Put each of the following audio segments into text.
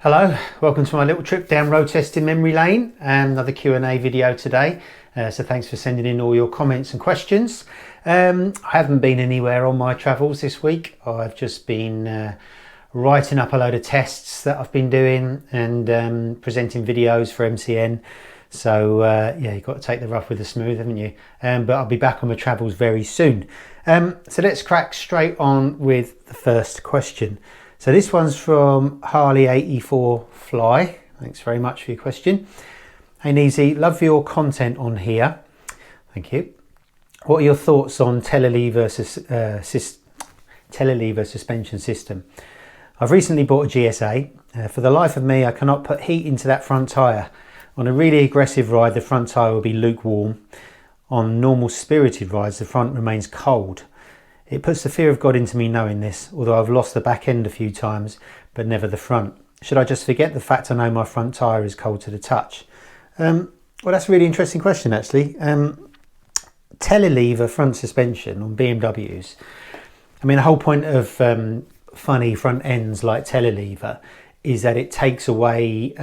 Hello, welcome to my little trip down road testing memory lane and another Q&A video today. So thanks for sending in all your comments and questions. I haven't been anywhere on my travels this week. I've just been writing up a load of tests that I've been doing and presenting videos for MCN. So yeah, you've got to take the rough with the smooth, haven't you? But I'll be back on my travels very soon. So let's crack straight on with the first question. So this one's from Harley84 Fly. Thanks very much for your question. Hey Neezy, love your content on here. Thank you. What are your thoughts on Telelever suspension system? I've recently bought a GSA. For the life of me, I cannot put heat into that front tyre. On a really aggressive ride, the front tyre will be lukewarm. On normal spirited rides, the front remains cold. It puts the fear of God into me knowing this, although I've lost the back end a few times, but never the front. Should I just forget the fact I know my front tyre is cold to the touch? Well, that's a really interesting question, actually. Telelever front suspension on BMWs. I mean, the whole point of funny front ends like Telelever is that it takes away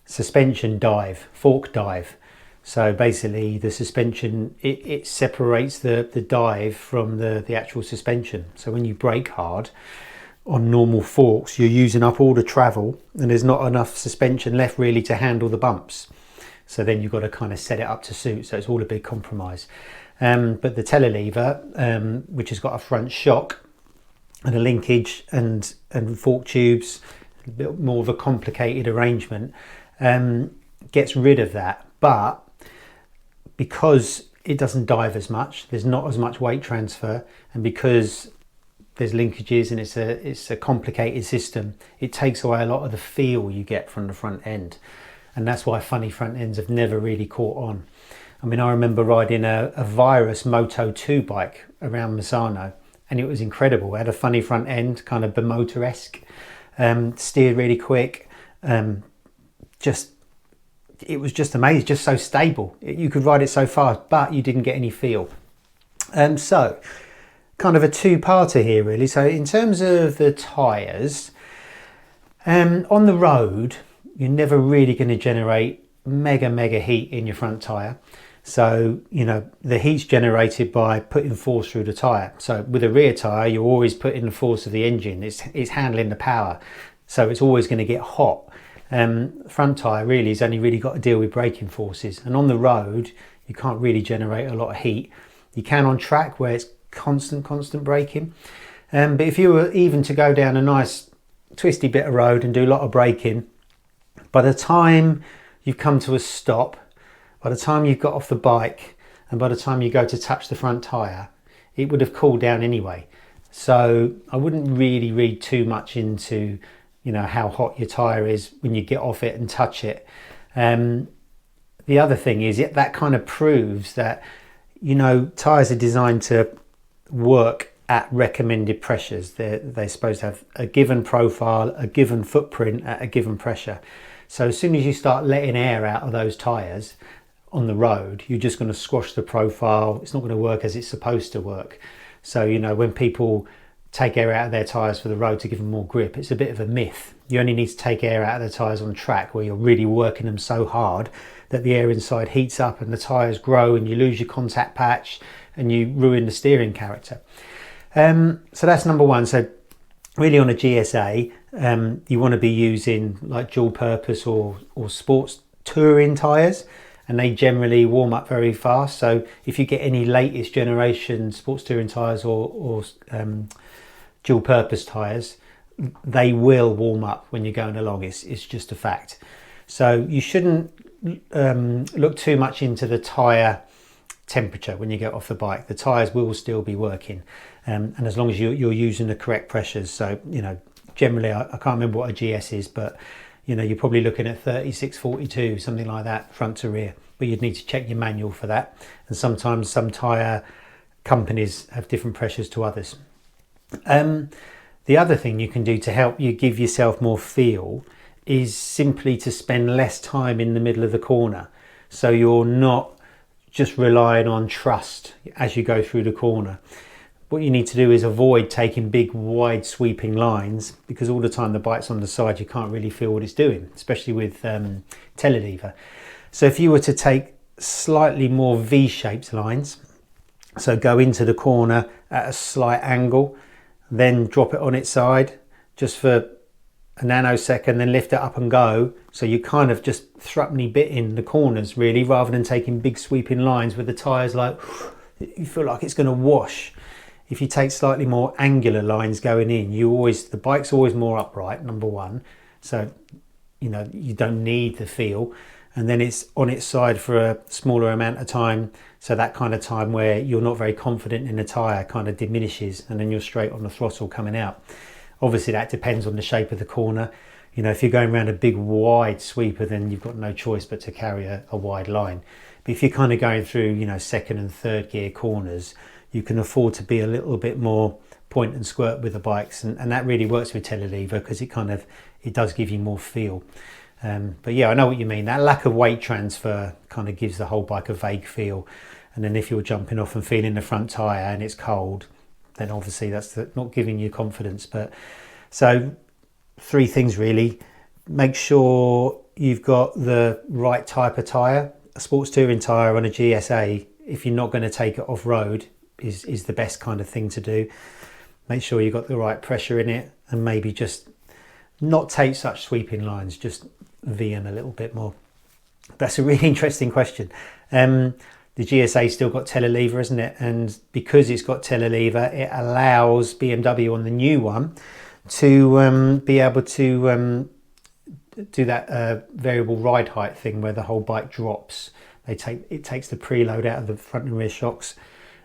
suspension dive, fork dive. So basically the suspension, it separates the dive from the actual suspension. So when you brake hard on normal forks, you're using up all the travel and there's not enough suspension left really to handle the bumps. So then you've got to kind of set it up to suit. So it's all a big compromise. But the Telelever, which has got a front shock and a linkage and fork tubes, a bit more of a complicated arrangement, gets rid of that. But because it doesn't dive as much, there's not as much weight transfer, and because there's linkages and it's a complicated system, it takes away a lot of the feel you get from the front end. And that's why funny front ends have never really caught on. I mean, I remember riding a Virus Moto 2 bike around Misano, and it was incredible. It had a funny front end, kind of Bimotor-esque, steered really quick, it was just amazing, just so stable. You could ride it so fast, but you didn't get any feel. So kind of a two-parter here really. So in terms of the tyres, on the road, you're never really going to generate mega heat in your front tyre. So, you know, the heat's generated by putting force through the tyre. So with a rear tyre, you're always putting the force of the engine. It's handling the power. So it's always going to get hot. Front tyre really has only really got to deal with braking forces, and on the road you can't really generate a lot of heat. You can on track where it's constant braking, but if you were even to go down a nice twisty bit of road and do a lot of braking, by the time you've come to a stop, by the time you've got off the bike, and by the time you go to touch the front tyre, it would have cooled down anyway. So I wouldn't really read too much into, you know, how hot your tyre is when you get off it and touch it. The other thing is that kind of proves that, you know, tyres are designed to work at recommended pressures. They're supposed to have a given profile, a given footprint at a given pressure. So as soon as you start letting air out of those tyres on the road, you're just going to squash the profile. It's not going to work as it's supposed to work. So, you know, when people take air out of their tyres for the road to give them more grip, it's a bit of a myth. You only need to take air out of the tyres on track where you're really working them so hard that the air inside heats up and the tyres grow and you lose your contact patch and you ruin the steering character. So that's number one. So really on a GSA, you want to be using like dual purpose or sports touring tyres, and they generally warm up very fast. So if you get any latest generation sports touring tyres or dual purpose tyres, they will warm up when you're going along. It's just a fact. So you shouldn't look too much into the tyre temperature when you get off the bike. The tyres will still be working, and as long as you're using the correct pressures. So, you know, generally I can't remember what a GS is, but you know, you're probably looking at 36, 42, something like that, front to rear. But you'd need to check your manual for that. And sometimes some tyre companies have different pressures to others. The other thing you can do to help you give yourself more feel is simply to spend less time in the middle of the corner. So you're not just relying on trust as you go through the corner. what you need to do is avoid taking big wide sweeping lines, because all the time the bike's on the side, you can't really feel what it's doing, especially with Telelever. So if you were to take slightly more V-shaped lines, so go into the corner at a slight angle, then drop it on its side just for a nanosecond, then lift it up and go, so you kind of just thrupney bit in the corners really, rather than taking big sweeping lines with the tyres like you feel like it's going to wash. If you take slightly more angular lines going in, the bike's always more upright, number one, so you know you don't need the feel, and then it's on its side for a smaller amount of time, so that kind of time where you're not very confident in the tyre kind of diminishes, and then you're straight on the throttle coming out. Obviously that depends on the shape of the corner. You know, if you're going around a big wide sweeper, then you've got no choice but to carry a wide line. But if you're kind of going through, you know, second and third gear corners, you can afford to be a little bit more point and squirt with the bikes, and that really works with Telelever, because it does give you more feel. But yeah, I know what you mean. That lack of weight transfer kind of gives the whole bike a vague feel, and then if you're jumping off and feeling the front tyre and it's cold, then obviously that's not giving you confidence. But so 3 things really: make sure you've got the right type of tyre. A sports touring tyre on a GSA, if you're not going to take it off-road, is the best kind of thing to do. Make sure you've got the right pressure in it, and maybe just not take such sweeping lines, just V them a little bit more. That's a really interesting question. The GSA still got Telelever, isn't it? And because it's got Telelever, it allows BMW on the new one to be able to do that variable ride height thing where the whole bike drops. It takes the preload out of the front and rear shocks,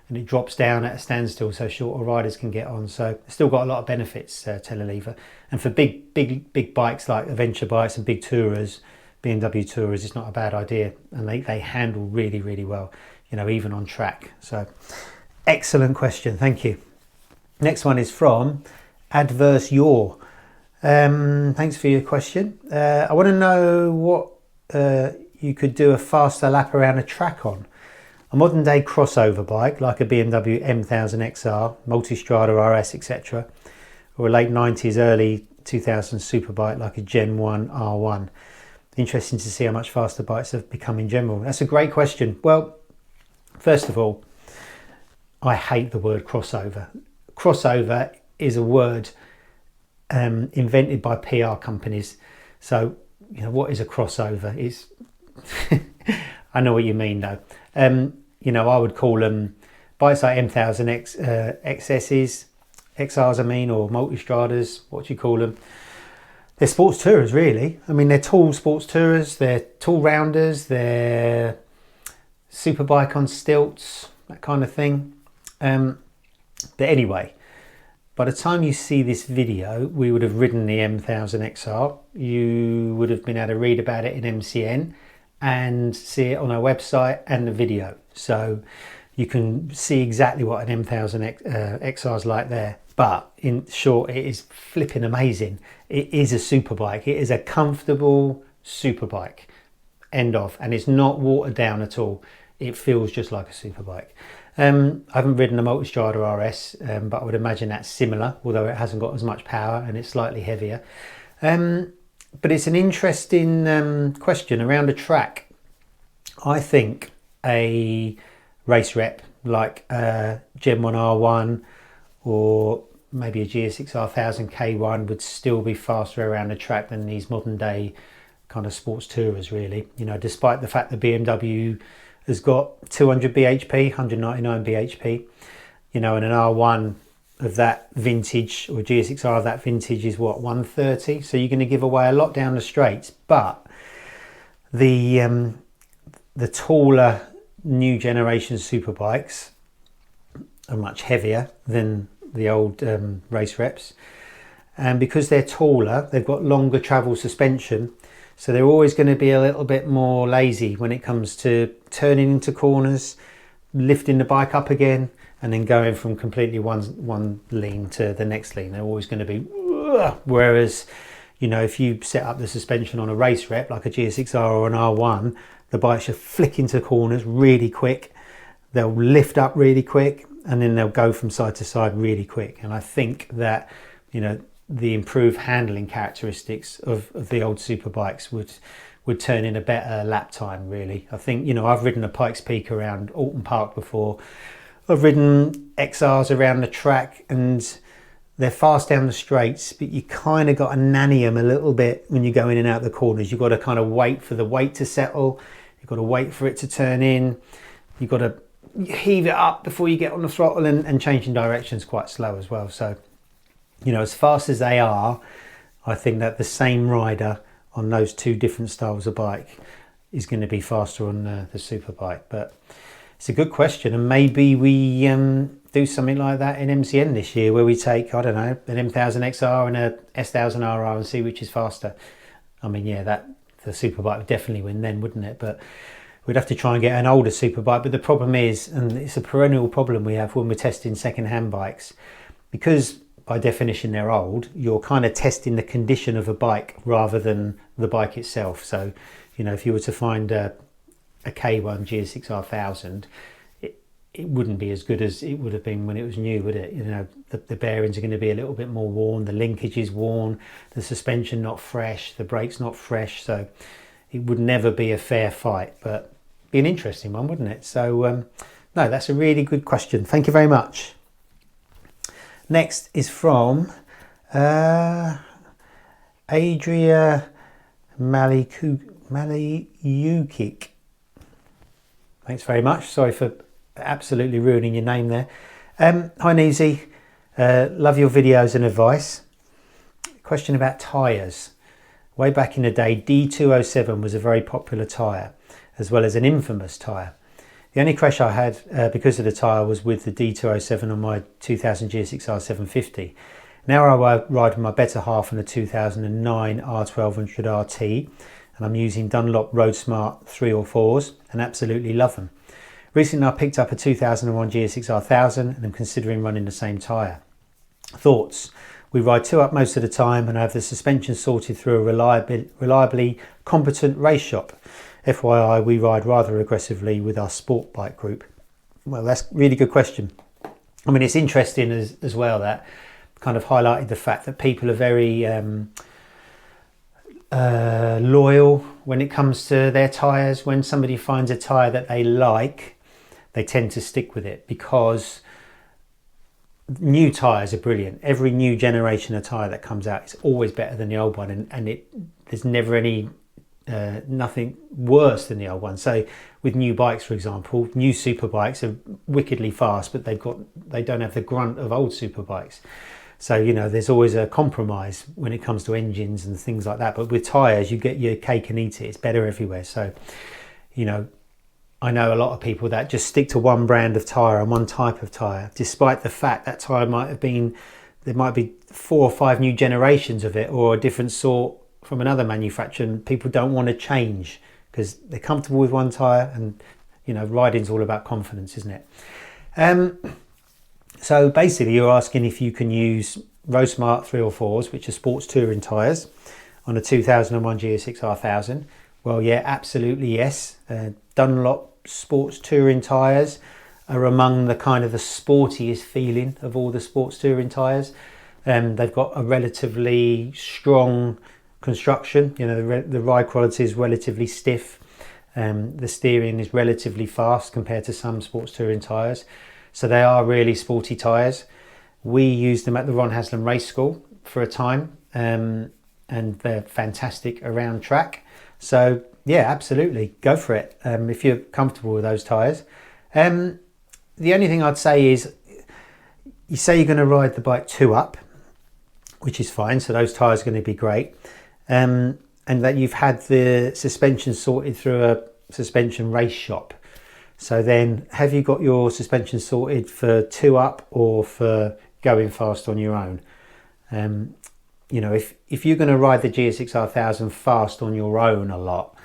and it drops down at a standstill so shorter riders can get on. So it's still got a lot of benefits, Telelever. And for big bikes like adventure bikes and big tourers, BMW tourers, it's not a bad idea, and they handle really, really well, you know, even on track. So excellent question, thank you. Next one is from Adverse Yaw. Thanks for your question. I want to know what you could do a faster lap around a track on. A modern day crossover bike like a BMW M1000XR, Multistrada RS, etc., or a late 90s, early 2000s superbike like a Gen 1 R1. Interesting to see how much faster bikes have become in general. That's a great question. Well, first of all, I hate the word crossover. Crossover is a word invented by PR companies. So, you know, what is a crossover? It's I know what you mean though. You know, I would call them bikes like M1000 XSs, XRs I mean, or Multistradas, what do you call them? They're sports tourers really. I mean, they're tall sports tourers, they're tall rounders, they're superbike on stilts, that kind of thing. But anyway, by the time you see this video, we would have ridden the M1000XR. You would have been able to read about it in MCN and see it on our website and the video. So you can see exactly what an M1000XR is like there. But in short, it is flipping amazing. It is a superbike. It is a comfortable superbike. End of. And it's not watered down at all. It feels just like a superbike. I haven't ridden a Multistrada RS, but I would imagine that's similar, although it hasn't got as much power and it's slightly heavier. But it's an interesting question around a track. I think a race rep like a Gen 1 R1 or maybe a GSX-R1000 K1 would still be faster around the track than these modern day kind of sports tourers really. You know, despite the fact that BMW has got 200 bhp, 199 bhp, you know, and an R1 of that vintage or GSX-R of that vintage is what, 130? So you're going to give away a lot down the straights. But the taller new generation superbikes are much heavier than the old race reps, and because they're taller, they've got longer travel suspension, so they're always going to be a little bit more lazy when it comes to turning into corners, lifting the bike up again, and then going from completely one lean to the next lean. They're always going to be, whereas, you know, if you set up the suspension on a race rep like a GSX-R or an R1, the bike should flick into corners really quick. They'll lift up really quick, and then they'll go from side to side really quick. And I think that, you know, the improved handling characteristics of the old superbikes would turn in a better lap time, really. I think, you know, I've ridden a Pikes Peak around Alton Park before. I've ridden XRs around the track, and they're fast down the straights, but you kind of got to nanny them a little bit when you go in and out the corners. You've got to kind of wait for the weight to settle. You've got to wait for it to turn in. You've got to heave it up before you get on the throttle, and changing directions quite slow as well. So, you know, as fast as they are, I think that the same rider on those two different styles of bike is going to be faster on the superbike. But it's a good question, and maybe we do something like that in MCN this year, where we take, I don't know, an M1000XR and a S1000RR and see which is faster. I mean, yeah, the superbike would definitely win then, wouldn't it? But we'd have to try and get an older superbike. But the problem is, and it's a perennial problem we have when we're testing second-hand bikes, because by definition they're old, you're kind of testing the condition of a bike rather than the bike itself. So, you know, if you were to find a K1 GSX-R1000, it wouldn't be as good as it would have been when it was new, would it? You know, the bearings are going to be a little bit more worn, the linkage is worn, the suspension not fresh, the brakes not fresh, so it would never be a fair fight, but be an interesting one, wouldn't it? So no, that's a really good question. Thank you very much. Next is from Adria Maliukik. Thanks very much. Sorry for absolutely ruining your name there. Hi Neezy, love your videos and advice. Question about tyres. Way back in the day, D207 was a very popular tyre, as well as an infamous tyre. The only crash I had because of the tyre was with the D207 on my 2000 GSX-R750. Now I ride with my better half on the 2009 R1200 RT, and I'm using Dunlop Road Smart 304s and absolutely love them. Recently I picked up a 2001 GSX-R1000 and I'm considering running the same tyre. Thoughts? We ride two up most of the time, and I have the suspension sorted through a reliably competent race shop. FYI, we ride rather aggressively with our sport bike group. Well, that's a really good question. I mean, it's interesting as well, that kind of highlighted the fact that people are very loyal when it comes to their tyres. When somebody finds a tyre that they like, they tend to stick with it, because new tyres are brilliant. Every new generation of tyre that comes out is always better than the old one, and there's never any nothing worse than the old one. So with new bikes, for example, new super bikes are wickedly fast, but they don't have the grunt of old super bikes. So, you know, there's always a compromise when it comes to engines and things like that. But with tyres, you get your cake and eat it. It's better everywhere. So, you know, I know a lot of people that just stick to one brand of tyre and one type of tyre, despite the fact that tyre there might be 4 or 5 new generations of it, or a different sort from another manufacturer, and people don't want to change because they're comfortable with one tyre. And, you know, riding's all about confidence, isn't it? So basically you're asking if you can use Road Smart 304s, which are sports touring tyres, on a 2001 GSX-R1000. Well, yeah, absolutely yes. Dunlop sports touring tyres are among the kind of the sportiest feeling of all the sports touring tyres. They've got a relatively strong construction. You know, the ride quality is relatively stiff. The steering is relatively fast compared to some sports touring tyres. So they are really sporty tyres. We used them at the Ron Haslam Race School for a time, and they're fantastic around track. So yeah, absolutely, go for it if you're comfortable with those tyres. The only thing I'd say is, you say you're going to ride the bike 2 up, which is fine, so those tyres are going to be great, and that you've had the suspension sorted through a suspension race shop. So then, have you got your suspension sorted for 2 up or for going fast on your own? You know, if you're going to ride the GSX-R1000 fast on your own a lot,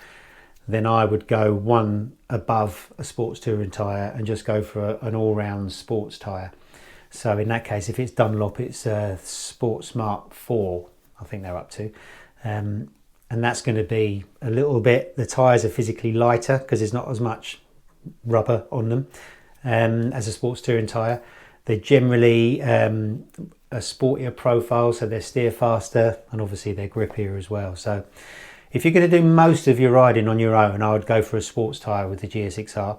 then I would go 1 above a sports touring tyre and just go for an all-round sports tyre. So in that case, if it's Dunlop, it's a Sport Smart 4, I think they're up to. And that's going to be a little bit, the tyres are physically lighter because there's not as much rubber on them. as a sports touring tyre. They're generally a sportier profile, so they steer faster, and obviously they're grippier as well. So if you're going to do most of your riding on your own, I would go for a sports tyre with the GSX-R.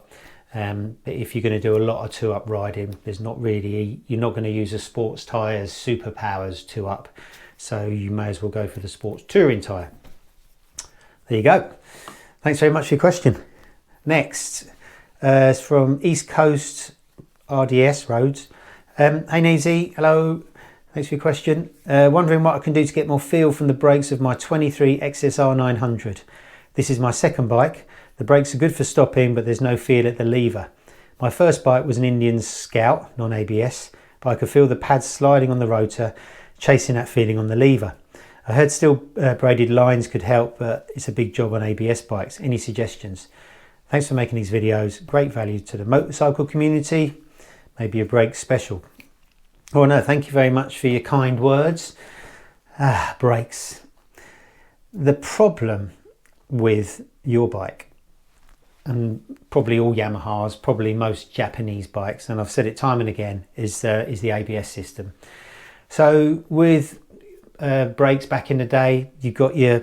But if you're going to do a lot of two-up riding, you're not going to use a sports tyre's superpowers two-up, so you may as well go for the sports touring tyre. There you go. Thanks very much for your question. Next is from East Coast RDS Roads. Hey Neezy, hello. Thanks for your question. Wondering what I can do to get more feel from the brakes of my 23 XSR900. This is my second bike. The brakes are good for stopping, but there's no feel at the lever. My first bike was an Indian Scout, non-ABS, but I could feel the pads sliding on the rotor, chasing that feeling on the lever. I heard steel braided lines could help, but it's a big job on ABS bikes. Any suggestions? Thanks for making these videos. Great value to the motorcycle community. Maybe a brake special. Oh no, thank you very much for your kind words. Brakes. The problem with your bike, and probably all Yamahas, probably most Japanese bikes, and I've said it time and again, is the ABS system. So with brakes back in the day, you've got your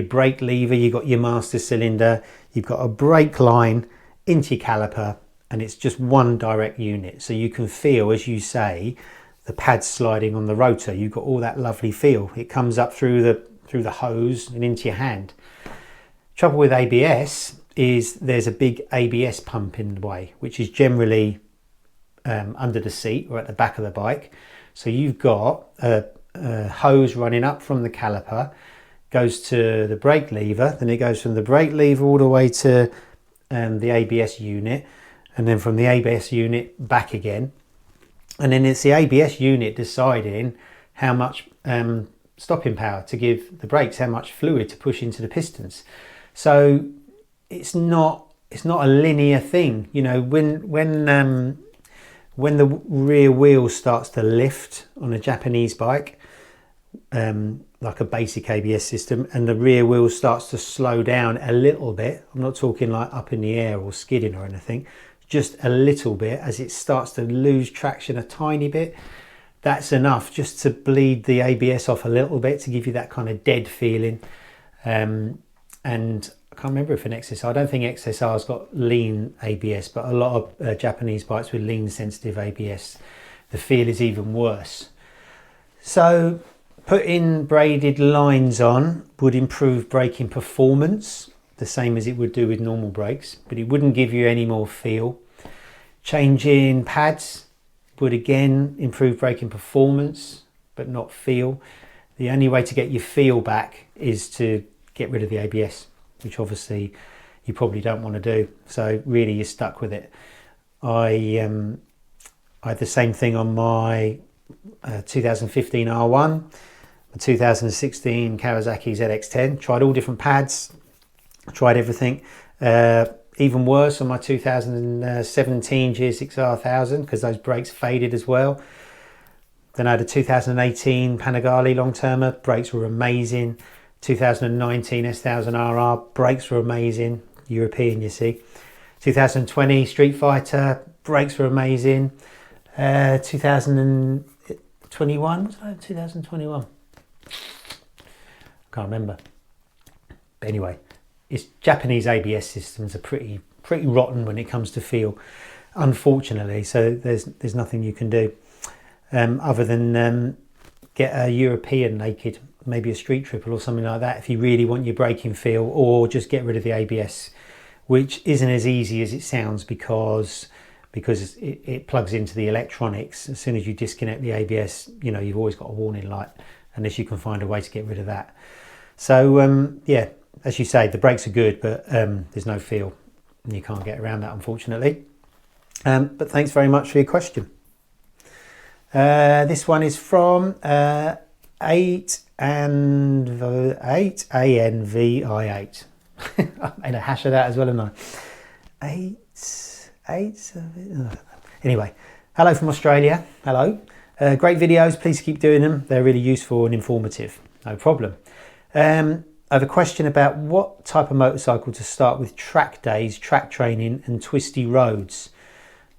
brake lever, you've got your master cylinder, you've got a brake line into your caliper, and it's just one direct unit. So you can feel, as you say, the pads sliding on the rotor. You've got all that lovely feel. It comes up through the hose and into your hand. Trouble with ABS is there's a big ABS pump in the way, which is generally under the seat or at the back of the bike. So you've got a hose running up from the caliper, goes to the brake lever, then it goes from the brake lever all the way to the ABS unit, and then from the ABS unit back again. And then it's the ABS unit deciding how much stopping power to give the brakes, how much fluid to push into the pistons. So it's not a linear thing. You know, when the rear wheel starts to lift on a Japanese bike, like a basic ABS system, and the rear wheel starts to slow down a little bit, I'm not talking like up in the air or skidding or anything, just a little bit, as it starts to lose traction a tiny bit, that's enough just to bleed the ABS off a little bit, to give you that kind of dead feeling. And I can't remember if an XSR, I don't think XSR's got lean ABS, but a lot of Japanese bikes with lean sensitive ABS, the feel is even worse. So putting braided lines on would improve braking performance, the same as it would do with normal brakes, but it wouldn't give you any more feel. Changing pads would again improve braking performance, but not feel. The only way to get your feel back is to get rid of the ABS, which obviously you probably don't want to do. So really you're stuck with it. I had the same thing on my 2015 R1, the 2016 Kawasaki ZX-10. Tried all different pads, tried everything. Even worse on my 2017 GSX-R1000, because those brakes faded as well. Then I had a 2018 Panigale long-termer, brakes were amazing. 2019 S1000RR, brakes were amazing, European you see. 2020 Street Fighter, brakes were amazing. 2021, was that 2021? Can't remember. But anyway, it's Japanese ABS systems are pretty rotten when it comes to feel, unfortunately. So there's nothing you can do other than get a European naked, maybe a street triple or something like that, if you really want your braking feel, or just get rid of the ABS, which isn't as easy as it sounds, because it plugs into the electronics. As soon as you disconnect the ABS, you know, you've always got a warning light, unless you can find a way to get rid of that. So yeah, as you say, the brakes are good, but there's no feel, and you can't get around that, unfortunately. But thanks very much for your question. This one is from 8ANVI8. I made a hash of that as well, haven't I? Anyway, hello from Australia. Hello. Great videos. Please keep doing them. They're really useful and informative. No problem. I have a question about what type of motorcycle to start with track days, track training and twisty roads.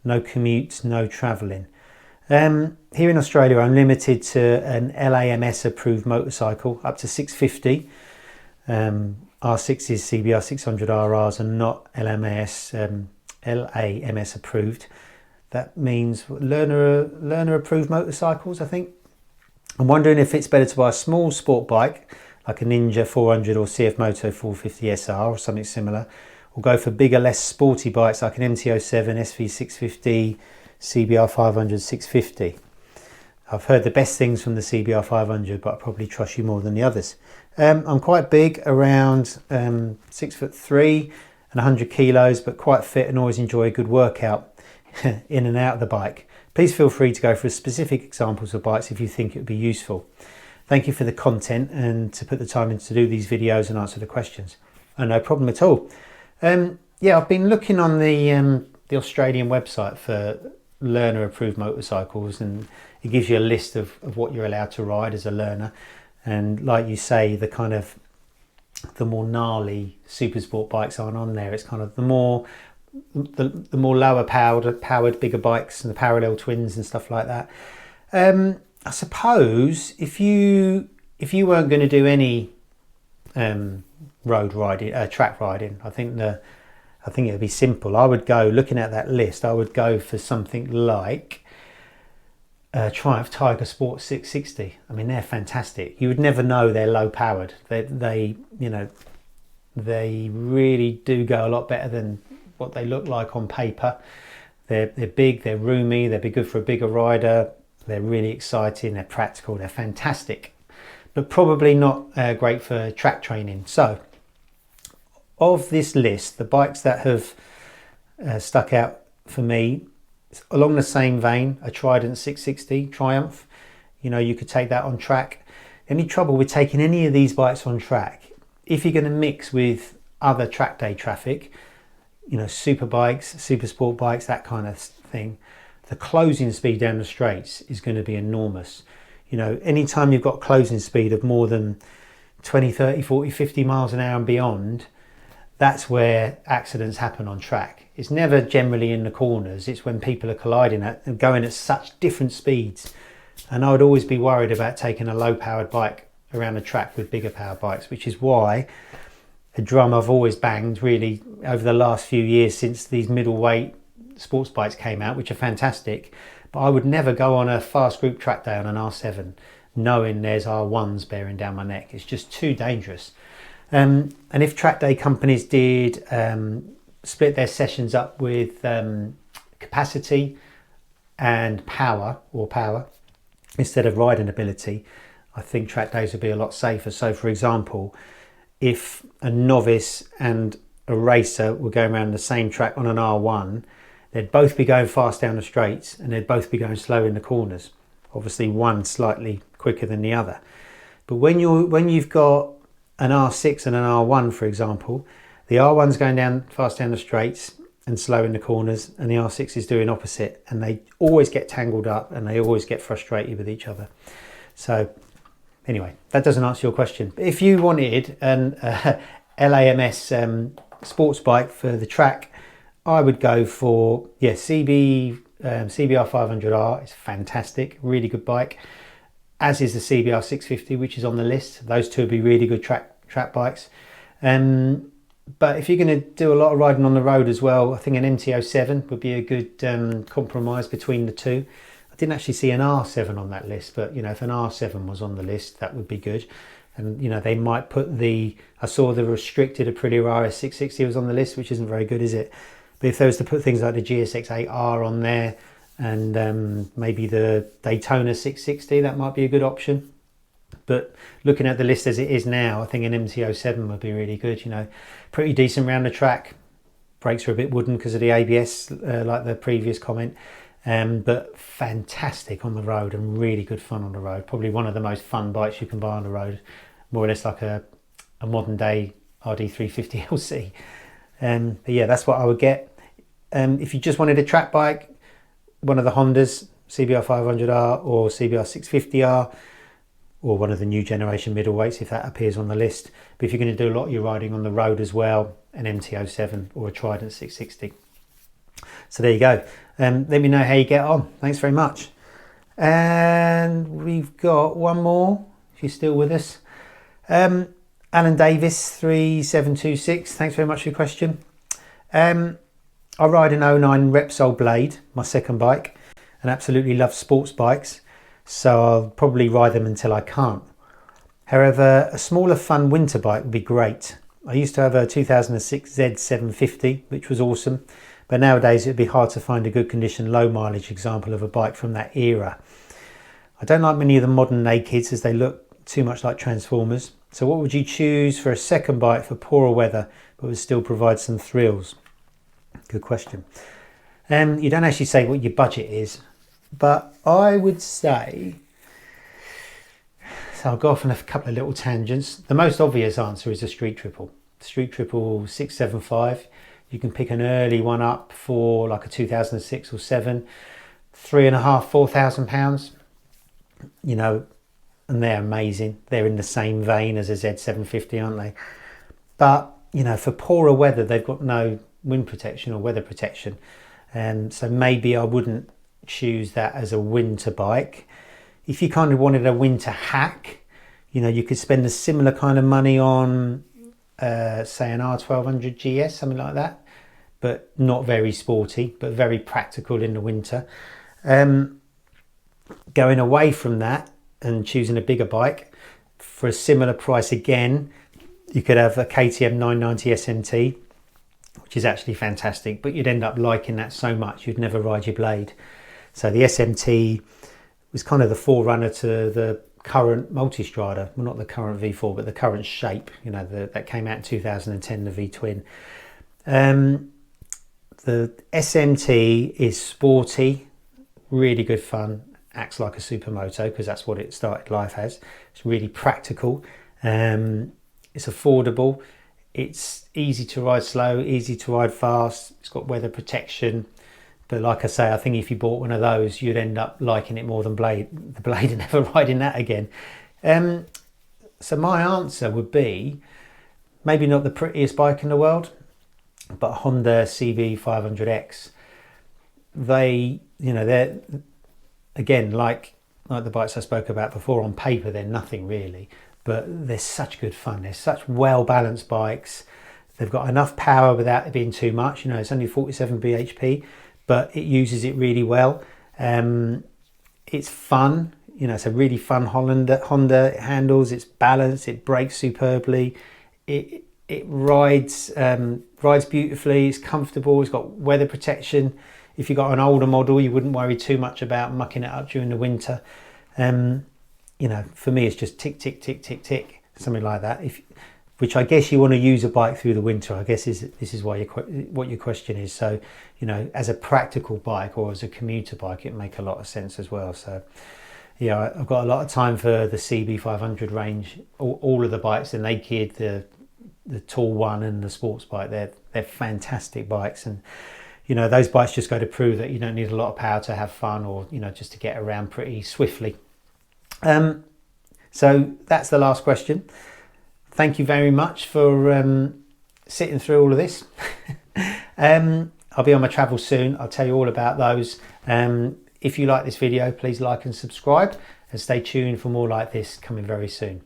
no commutes, no travelling. Here in Australia, I'm limited to an LAMS approved motorcycle up to 650. R6s, CBR 600RRs, and not LAMS approved. That means learner approved motorcycles, I think. I'm wondering if it's better to buy a small sport bike like a Ninja 400 or CF Moto 450 SR or something similar, or go for bigger, less sporty bikes like an MT-07, SV650, CBR 500, 650. I've heard the best things from the CBR 500, but I probably trust you more than the others. I'm quite big, around 6'3" and 100 kilos, but quite fit and always enjoy a good workout in and out of the bike. Please feel free to go for specific examples of bikes if you think it would be useful. Thank you for the content and to put the time in to do these videos and answer the questions. Oh, no problem at all. Yeah, I've been looking on the Australian website for learner approved motorcycles, and it gives you a list of what you're allowed to ride as a learner. And like you say, the kind of the more gnarly super sport bikes aren't on there. It's kind of the more lower powered bigger bikes and the parallel twins and stuff like that. I suppose if you weren't going to do any road riding, track riding, I think it would be simple. I would go, looking at that list, I would go for something like Triumph Tiger Sport 660. I mean, they're fantastic. You would never know they're low powered. They really do go a lot better than what they look like on paper. They're big, they're roomy, they'd be good for a bigger rider. They're really exciting, they're practical, they're fantastic, but probably not great for track training. So of this list, the bikes that have stuck out for me, along the same vein, a Trident 660 Triumph. You know, you could take that on track. Any trouble with taking any of these bikes on track, if you're going to mix with other track day traffic, you know, super bikes, super sport bikes, that kind of thing, the closing speed down the straights is going to be enormous. You know, anytime you've got closing speed of more than 20, 30, 40, 50 miles an hour and beyond, that's where accidents happen on track. It's never generally in the corners. It's when people are colliding and going at such different speeds. And I would always be worried about taking a low powered bike around a track with bigger powered bikes, which is why a drum I've always banged really over the last few years since these middleweight sports bikes came out, which are fantastic, but I would never go on a fast group track day on an R7 knowing there's R1s bearing down my neck. It's just too dangerous. And if track day companies did split their sessions up with capacity and power instead of riding ability, I think track days would be a lot safer. So for example, if a novice and a racer were going around the same track on an R1, they'd both be going fast down the straights and they'd both be going slow in the corners. Obviously one slightly quicker than the other. But when you've got an R6 and an R1, for example, the R1's going fast down the straights and slow in the corners, and the R6 is doing opposite, and they always get tangled up and they always get frustrated with each other. So anyway, that doesn't answer your question. But if you wanted an LAMS sports bike for the track, I would go for CBR 500R. It's fantastic, really good bike, as is the CBR 650, which is on the list. Those two would be really good track bikes. But if you're going to do a lot of riding on the road as well, I think an MT-07 would be a good compromise between the two. I didn't actually see an R7 on that list, but you know, if an R7 was on the list, that would be good. And you know, they might put I saw the restricted Aprilia RS 660 was on the list, which isn't very good, is it? But if they was to put things like the GSX-R on there and maybe the Daytona 660, that might be a good option. But looking at the list as it is now, I think an MT-07 would be really good. You know, pretty decent round the track. Brakes are a bit wooden because of the ABS, like the previous comment. But fantastic on the road and really good fun on the road. Probably one of the most fun bikes you can buy on the road. More or less like a modern day RD350 LC. But yeah, that's what I would get. If you just wanted a track bike, one of the Hondas, CBR 500R or CBR 650R, or one of the new generation middleweights if that appears on the list. But if you're going to do a lot of your riding on the road as well, an MT-07 or a Trident 660. So there you go. Let me know how you get on. Thanks very much. And we've got one more, if you're still with us. Alan Davis 3726, thanks very much for your question. I ride an 09 Repsol Blade, my second bike, and absolutely love sports bikes, so I'll probably ride them until I can't. However, a smaller fun winter bike would be great. I used to have a 2006 Z750, which was awesome, but nowadays it would be hard to find a good condition, low mileage example of a bike from that era. I don't like many of the modern nakeds as they look too much like Transformers. So what would you choose for a second bike for poorer weather but would still provide some thrills? Good question. You don't actually say what your budget is, but I would say, so I'll go off on a couple of little tangents. The most obvious answer is a Street Triple. Street Triple 675. You can pick an early one up for like a 2006 or 7, £3,500–4,000, you know, and they're amazing. They're in the same vein as a Z750, aren't they? But, you know, for poorer weather, they've got no wind protection or weather protection. So maybe I wouldn't choose that as a winter bike. If you kind of wanted a winter hack, you know, you could spend a similar kind of money on, say, an R1200 GS, something like that, but not very sporty, but very practical in the winter. Going away from that and choosing a bigger bike for a similar price again, you could have a KTM 990 SMT, which is actually fantastic, but you'd end up liking that so much you'd never ride your Blade. So the SMT was kind of the forerunner to the current Multistrada, well, not the current V4, but the current shape, you know, that came out in 2010, the V-twin. The SMT is sporty, really good fun, acts like a supermoto because that's what it started life as. It's really practical, it's affordable, it's easy to ride slow, easy to ride fast, it's got weather protection. But like I say, I think if you bought one of those, you'd end up liking it more than the Blade and never riding that again. So my answer would be maybe not the prettiest bike in the world, but Honda CB500X. They, you know, they're, again, like the bikes I spoke about before, on paper they're nothing really, but they're such good fun. They're such well-balanced bikes. They've got enough power without it being too much. You know, it's only 47 bhp, but it uses it really well. It's fun. You know, it's a really fun Honda. It handles, it's balanced, it brakes superbly. It rides beautifully. It's comfortable. It's got weather protection. If you got an older model, you wouldn't worry too much about mucking it up during the winter. You know, for me, it's just tick, tick, tick, tick, tick, something like that. Which I guess you want to use a bike through the winter. I guess this is why what your question is. So, you know, as a practical bike or as a commuter bike, it make a lot of sense as well. So, yeah, I've got a lot of time for the CB500 range. All of the bikes, the naked, the tall one, and the sports bike. They're fantastic bikes, and you know, those bikes just go to prove that you don't need a lot of power to have fun, or you know, just to get around pretty swiftly. So that's the last question. Thank you very much for sitting through all of this. I'll be on my travels soon. I'll tell you all about those. If you like this video, please like and subscribe, and stay tuned for more like this coming very soon.